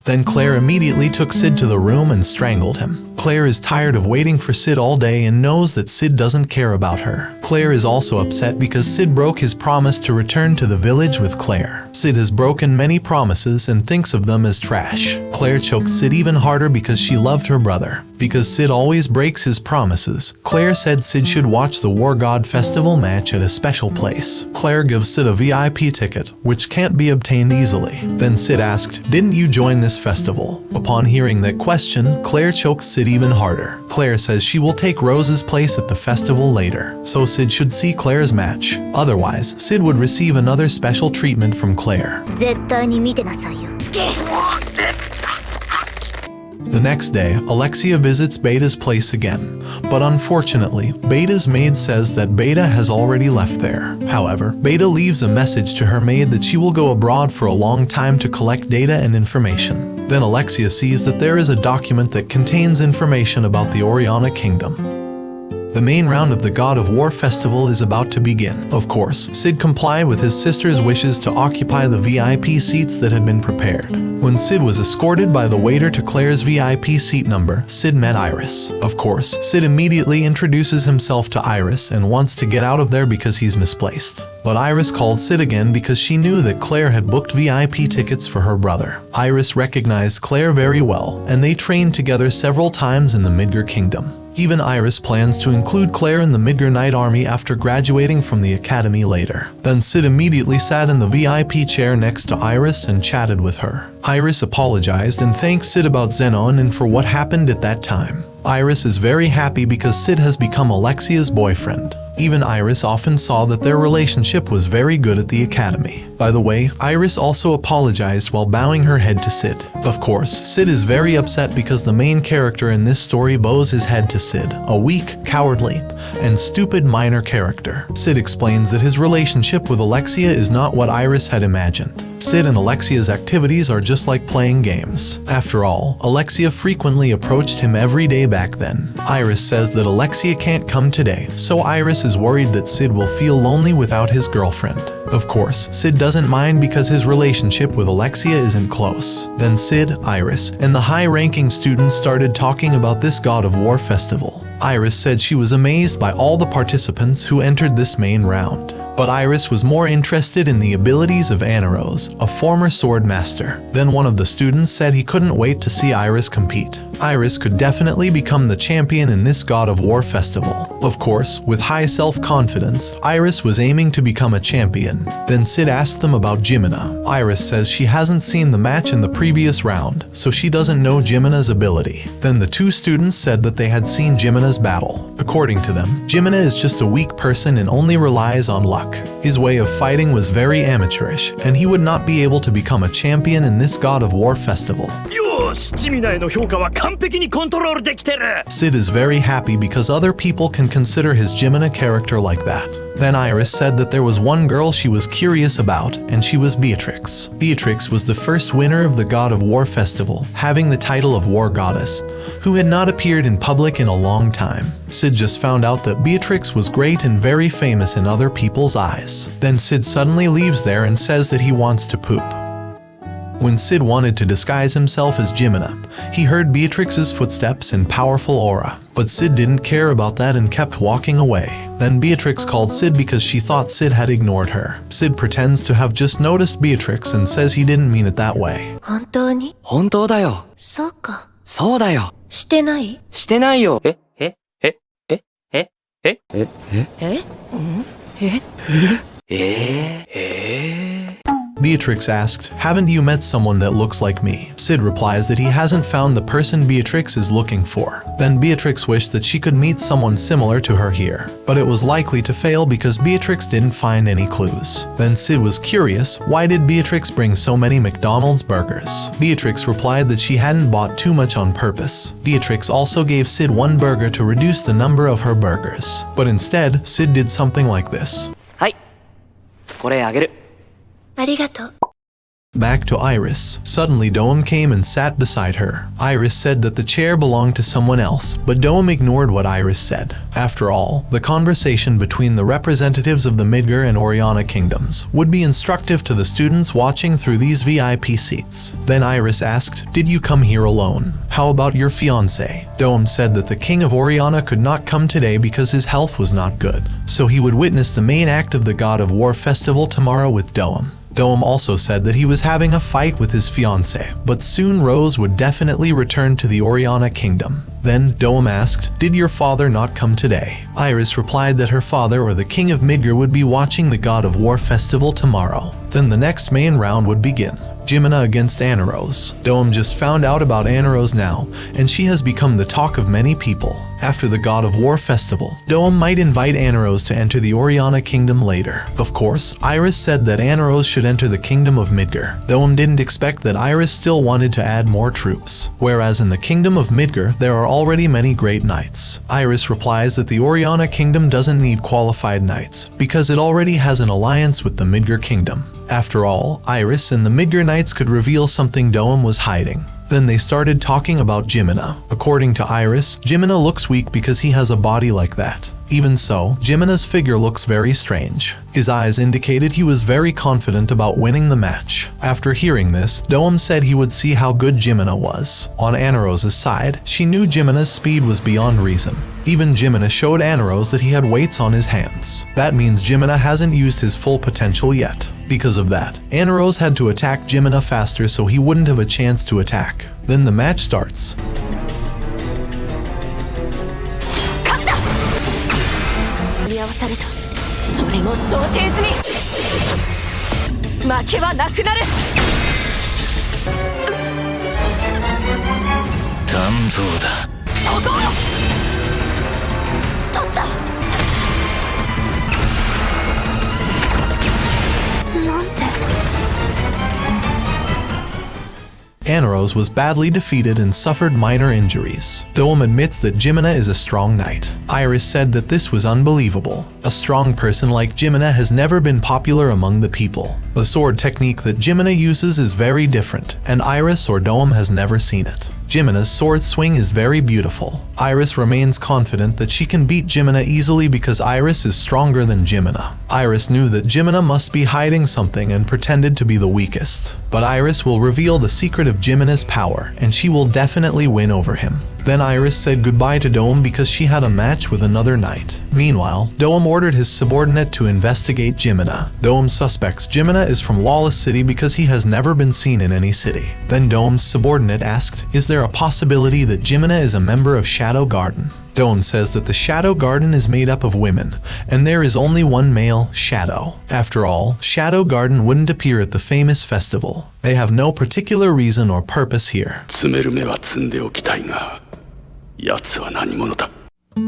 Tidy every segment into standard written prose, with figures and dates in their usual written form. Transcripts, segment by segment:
Then Claire immediately took Sid to the room and strangled him. Claire is tired of waiting for Sid all day and knows that Sid doesn't care about her. Claire is also upset because Sid broke his promise to return to the village with Claire. Sid has broken many promises and thinks of them as trash. Claire choked Sid even harder because she loved her brother. Because Sid always breaks his promises, Claire said Sid should watch the War God Festival match at a special place. Claire gives Sid a VIP ticket, which can't be obtained easily. Then Sid asked, "Didn't you join this festival?" Upon hearing that question, Claire choked Sid even harder. Claire says she will take Rose's place at the festival later, so Sid should see Claire's match. Otherwise, Sid would receive another special treatment from Claire. 絶対に見てなさいよ。 The next day, Alexia visits Beta's place again, but unfortunately, Beta's maid says that Beta has already left there. However, Beta leaves a message to her maid that she will go abroad for a long time to collect data and information. Then Alexia sees that there is a document that contains information about the Oriana Kingdom. The main round of the God of War festival is about to begin. Of course, Sid complied with his sister's wishes to occupy the VIP seats that had been prepared. When Sid was escorted by the waiter to Claire's VIP seat number, Sid met Iris. Of course, Sid immediately introduces himself to Iris and wants to get out of there because he's misplaced. But Iris called Sid again because she knew that Claire had booked VIP tickets for her brother. Iris recognized Claire very well, and they trained together several times in the Midgar Kingdom. Even Iris plans to include Claire in the Midgar Knight Army after graduating from the academy later. Then Sid immediately sat in the VIP chair next to Iris and chatted with her. Iris apologized and thanked Sid about Zenon and for what happened at that time. Iris is very happy because Sid has become Alexia's boyfriend. Even Iris often saw that their relationship was very good at the academy. By the way, Iris also apologized while bowing her head to Sid. Of course, Sid is very upset because the main character in this story bows his head to Sid, a weak, cowardly, and stupid minor character. Sid explains that his relationship with Alexia is not what Iris had imagined. Sid and Alexia's activities are just like playing games. After all, Alexia frequently approached him every day back then. Iris says that Alexia can't come today, so Iris is worried that Sid will feel lonely without his girlfriend. Of course, Sid doesn't mind because his relationship with Alexia isn't close. Then Sid, Iris, and the high-ranking students started talking about this God of War festival. Iris said she was amazed by all the participants who entered this main round. But Iris was more interested in the abilities of Anaros, a former sword master. Then one of the students said he couldn't wait to see Iris compete. Iris could definitely become the champion in this God of War festival. Of course, with high self-confidence, Iris was aiming to become a champion. Then Sid asked them about Jimina. Iris says she hasn't seen the match in the previous round, so she doesn't know Jimina's ability. Then the two students said that they had seen Jimina's battle. According to them, Jimina is just a weak person and only relies on luck. His way of fighting was very amateurish, and he would not be able to become a champion in this God of War festival. Sid is very happy because other people can consider his Jimina character like that. Then Iris said that there was one girl she was curious about, and she was Beatrix. Beatrix was the first winner of the God of War festival, having the title of War Goddess, who had not appeared in public in a long time. Sid just found out that Beatrix was great and very famous in other people's eyes. Then Sid suddenly leaves there and says that he wants to poop. When Sid wanted to disguise himself as Jimina, he heard Beatrix's footsteps and powerful aura. But Sid didn't care about that and kept walking away. Then Beatrix called Sid because she thought Sid had ignored her. Sid pretends to have just noticed Beatrix and says he didn't mean it that way. 本当に？本当だよ。そうか。そうだよ。してない？してないよ。Beatrix asked, "Haven't you met someone that looks like me?" Sid replies that he hasn't found the person Beatrix is looking for. Then Beatrix wished that she could meet someone similar to her here, but it was likely to fail because Beatrix didn't find any clues. Then Sid was curious, why did Beatrix bring so many McDonald's burgers? Beatrix replied that she hadn't bought too much on purpose. Beatrix also gave Sid one burger to reduce the number of her burgers. But instead, Sid did something like this. はい。これあげる。ありがとう。Back to Iris. Suddenly Doam came and sat beside her. Iris said that the chair belonged to someone else, but Doam ignored what Iris said. After all, the conversation between the representatives of the Midgar and Oriana kingdoms would be instructive to the students watching through these VIP seats. Then Iris asked, "Did you come here alone? How about your fiancé?" Doam said that the king of Oriana could not come today because his health was not good, so he would witness the main act of the God of War festival tomorrow with Doam. Doam also said that he was having a fight with his fiancée, but soon Rose would definitely return to the Oriana kingdom. Then Doam asked, "Did your father not come today?" Iris replied that her father or the king of Midgar would be watching the God of War festival tomorrow. Then the next main round would begin. Jimina against Anarose. Doam just found out about Anarose now, and she has become the talk of many people. After the God of War festival, Doam might invite Anarose to enter the Oriana kingdom later. Of course, Iris said that Anarose should enter the kingdom of Midgar. Doam didn't expect that Iris still wanted to add more troops. Whereas in the kingdom of Midgar, there are already many great knights. Iris replies that the Oriana kingdom doesn't need qualified knights, because it already has an alliance with the Midgar kingdom. After all, Iris and the Midgar Knights could reveal something Doam was hiding. Then they started talking about Jimina. According to Iris, Jimina looks weak because he has a body like that. Even so, Jimina's figure looks very strange. His eyes indicated he was very confident about winning the match. After hearing this, Doam said he would see how good Jimina was. On Anarose's side, she knew Jimina's speed was beyond reason. Even Jimina showed Anarose that he had weights on his hands. That means Jimina hasn't used his full potential yet. Because of that, Anarose had to attack Jimina faster so he wouldn't have a chance to attack. Then the match starts. 見合わされた。それも想定済み。負けはなくなる。残像だ。そこ！取った。なんて。Anarose was badly defeated and suffered minor injuries. Doam admits that Jimina is a strong knight. Iris said that this was unbelievable. A strong person like Jimina has never been popular among the people. The sword technique that Jimina uses is very different, and Iris or Doam has never seen it. Jimina's sword swing is very beautiful. Iris remains confident that she can beat Jimina easily because Iris is stronger than Jimina. Iris knew that Jimina must be hiding something and pretended to be the weakest. But Iris will reveal the secret of Jimina's power, and she will definitely win over him. Then Iris said goodbye to Doam because she had a match with another knight. Meanwhile, Doam ordered his subordinate to investigate Jimina. Doam suspects Jimina is from Lawless City because he has never been seen in any city. Then Doam's subordinate asked, "Is there a possibility that Jimina is a member of Shadow Garden?" Doam says that the Shadow Garden is made up of women, and there is only one male, Shadow. After all, Shadow Garden wouldn't appear at the famous festival. They have no particular reason or purpose here. 詰める目は積んでおきたいが、奴は何者だ。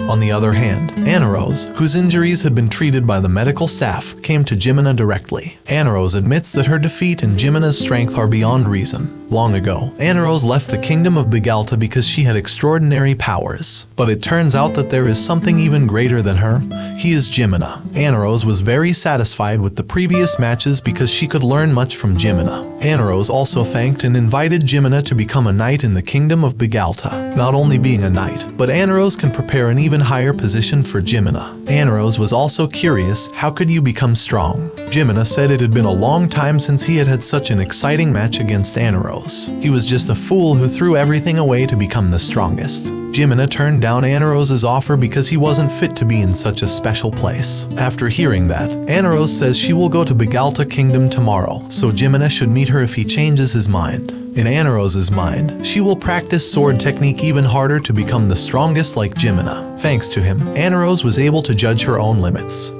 On the other hand, Anarose, whose injuries had been treated by the medical staff, came to Jimina directly. Anarose admits that her defeat and Jimina's strength are beyond reason. Long ago, Anarose left the kingdom of Bigalta because she had extraordinary powers. But it turns out that there is something even greater than her. He is Jimina. Anarose was very satisfied with the previous matches because she could learn much from Jimina. Anarose also thanked and invited Jimina to become a knight in the kingdom of Bigalta. Not only being a knight, but Anarose can prepare an even higher position for Jimina. Anarose was also curious, how could you become strong? Jimina said it had been a long time since he had had such an exciting match against Anarose. He was just a fool who threw everything away to become the strongest. Jimina turned down Anarose's offer because he wasn't fit to be in such a special place. After hearing that, Anarose says she will go to Bigalta Kingdom tomorrow, so Jimina should meet her if he changes his mind. In Anarose's mind, she will practice sword technique even harder to become the strongest like Jimina. Thanks to him, Anarose was able to judge her own limits.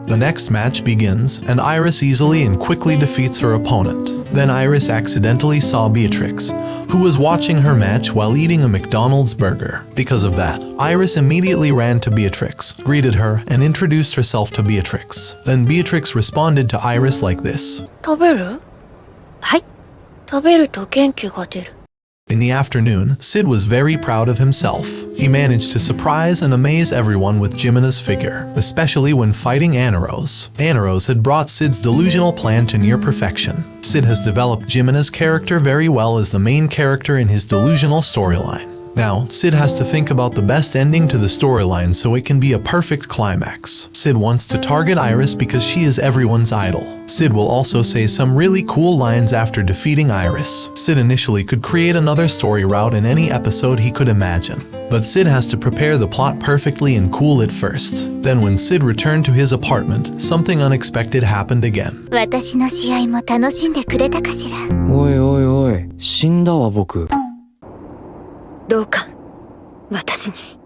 The next match begins, and Iris easily and quickly defeats her opponent. Then Iris accidentally saw Beatrix, who was watching her match while eating a McDonald's burger. Because of that, Iris immediately ran to Beatrix, greeted her, and introduced herself to Beatrix. Then Beatrix responded to Iris like this. 食べる？はい。食べると元気が出る。In the afternoon, Sid was very proud of himself. He managed to surprise and amaze everyone with Jimina's figure, especially when fighting Anaros. Anaros had brought Sid's delusional plan to near perfection. Sid has developed Jimina's character very well as the main character in his delusional storyline. Now, Sid has to think about the best ending to the storyline so it can be a perfect climax. Sid wants to target Iris because she is everyone's idol. Sid will also say some really cool lines after defeating Iris. Sid initially could create another story route in any episode he could imagine. But Sid has to prepare the plot perfectly and cool it first. Then when Sid returned to his apartment, something unexpected happened again. 私の試合も楽しんでくれたかしら。おいおいおい、死んだわ僕。どうか私に